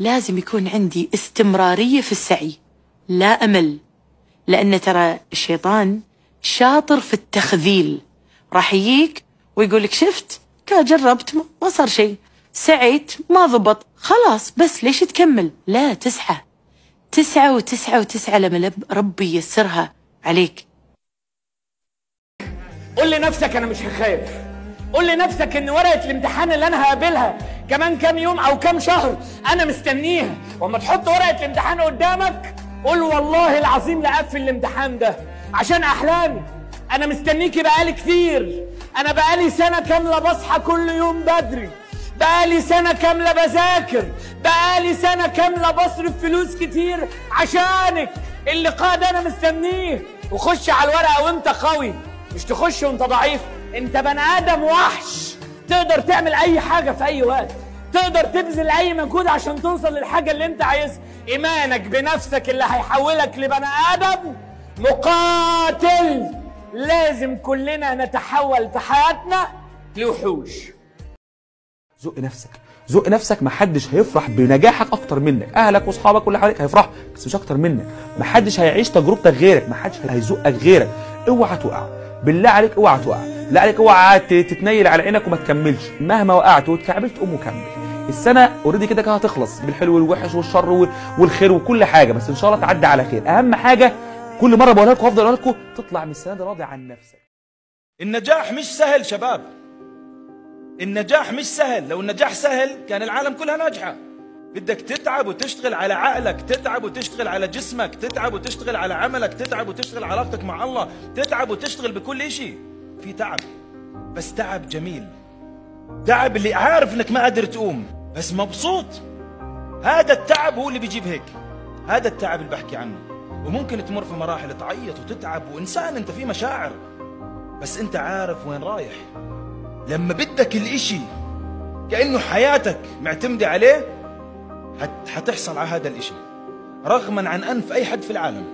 لازم يكون عندي استمرارية في السعي، لا أمل، لأن ترى الشيطان شاطر في التخذيل. راح يجيك ويقولك شفت جربت ما صار شيء، سعيت ما ضبط، خلاص بس ليش تكمل؟ لا، تسعى وتسعى لما ربي ييسرها عليك. قول لنفسك انا مش هخاف، قول لنفسك ان ورقه الامتحان اللي انا هقابلها كمان كام يوم او كام شهر انا مستنيها، واما تحط ورقه الامتحان قدامك قول والله العظيم لأقفل الامتحان ده عشان احلامي. انا مستنيكي بقالي كتير، انا بقالي سنه كامله بصحى كل يوم بدري، بقالي سنه كامله بذاكر، بقالي سنه كامله بصرف فلوس كتير عشانك. اللقاء ده انا مستنيه. وخش على الورقه وانت قوي، مش تخش وانت ضعيف. انت بني ادم وحش، تقدر تعمل اي حاجه في اي وقت، تقدر تبذل اي مجهود عشان توصل للحاجه اللي انت عايزها. ايمانك بنفسك اللي هيحولك لبني ادم مقاتل. لازم كلنا نتحول في حياتنا لوحوش. زق نفسك. محدش هيفرح بنجاحك اكتر منك، اهلك واصحابك واللي حواليك هيفرحوا بس مش اكتر منك. محدش هيعيش تجربتك غيرك، محدش هيزقك غيرك. اوعى تقع، بالله عليك اوعى تقع، لا عليك اوعى تتنيل على عينك وما تكملش. مهما وقعت واتكعبلت قوم وكمل. السنه اوريدي كده هتخلص بالحلو والوحش والشر والخير وكل حاجه، بس ان شاء الله تعدي على خير. اهم حاجه كل مره بقولها لكم وافضل اقول لكم، تطلع من السنه دي راضي عن نفسك. النجاح مش سهل شباب، النجاح مش سهل. لو النجاح سهل كان العالم كلها ناجحه. بدك تتعب وتشتغل على عقلك، تتعب وتشتغل على جسمك، تتعب وتشتغل على عملك، تتعب وتشتغل على علاقتك مع الله، تتعب وتشتغل بكل اشي. في تعب بس تعب جميل، تعب اللي عارف انك ما قادر تقوم بس مبسوط. هذا التعب هو اللي بيجيب هيك، هذا التعب اللي بحكي عنه. وممكن تمر في مراحل تعيط وتتعب، وإنسان انت في مشاعر بس انت عارف وين رايح. لما بدك الاشي كأنه حياتك معتمدة عليه حتحصل على هذا الاشي رغما عن أنف أي حد في العالم.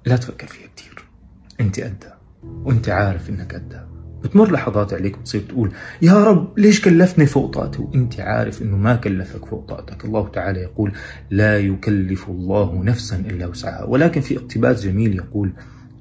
لا تفكر فيها كتير، انت قدها وانت عارف انك قدها. بتمر لحظات عليك بتصير تقول يا رب ليش كلفني فوق طاقتي، وانت عارف انه ما كلفك فوق طاقتك. الله تعالى يقول لا يكلف الله نفسا الا وسعها. ولكن في اقتباس جميل يقول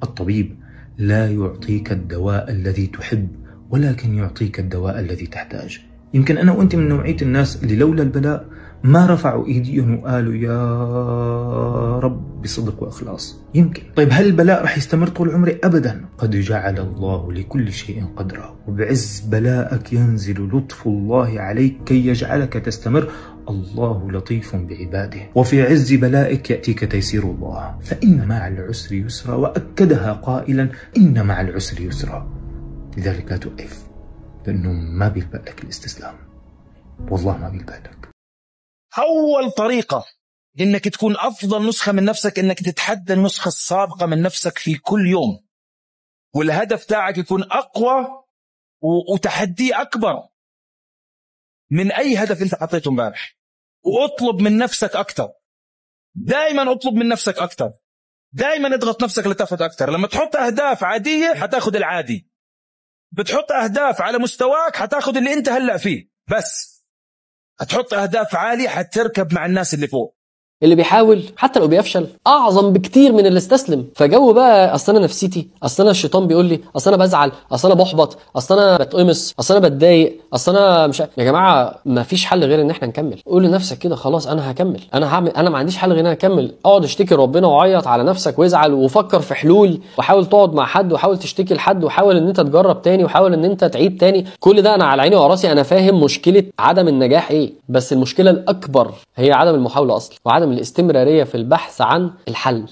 الطبيب لا يعطيك الدواء الذي تحب ولكن يعطيك الدواء الذي تحتاج. يمكن أنا وأنت من نوعية الناس اللي لولا البلاء ما رفعوا إيديهم وقالوا يا رب بصدق وإخلاص. يمكن. طيب هل البلاء رح يستمر طول عمري؟ أبدا. قد جعل الله لكل شيء قدرا، وبعز بلاءك ينزل لطف الله عليك كي يجعلك تستمر. الله لطيف بعباده. وفي عز بلائك يأتيك تيسير الله، فإن مع العسر يسرا، وأكدها قائلا إن مع العسر يسرا. لذلك لا توقف، لأنه ما بيلبق لك الاستسلام، والله ما بيلبق لك. أول طريقة إنك تكون أفضل نسخة من نفسك إنك تتحدى النسخة السابقة من نفسك في كل يوم، والهدف تاعك يكون أقوى وتحدي أكبر من أي هدف أنت حطيته امبارح. واطلب من نفسك أكتر، دائما اطلب من نفسك أكتر، دائما اضغط نفسك لتاخذ أكتر. لما تحط أهداف عادية حتاخذ العادي، بتحط أهداف على مستواك حتاخذ اللي أنت هلأ فيه، بس هتحط أهداف عالية حتركب مع الناس اللي فوق. اللي بيحاول حتى لو بيفشل اعظم بكتير من اللي استسلم. فجو بقى اصل انا نفسيتي، اصل انا الشيطان بيقول لي، اصل انا بزعل، اصل انا بحبط، اصل انا بتقمص، اصل انا بتضايق، اصل انا مش يا جماعه ما فيش حل غير ان احنا نكمل. قول لنفسك كده خلاص انا هكمل، انا هعمل، انا ما عنديش حل غير ان انا اكمل. اقعد اشتكي ربنا وعيط على نفسك وازعل وفكر في حلول، وحاول تقعد مع حد وحاول تشتكي لحد، وحاول ان انت تجرب تاني، وحاول ان انت تعيد تاني. كل ده انا على عيني وراسي، انا فاهم مشكله عدم النجاح ايه، بس المشكله الاكبر هي عدم المحاوله اصلا وعدم الاستمراريه في البحث عن الحل.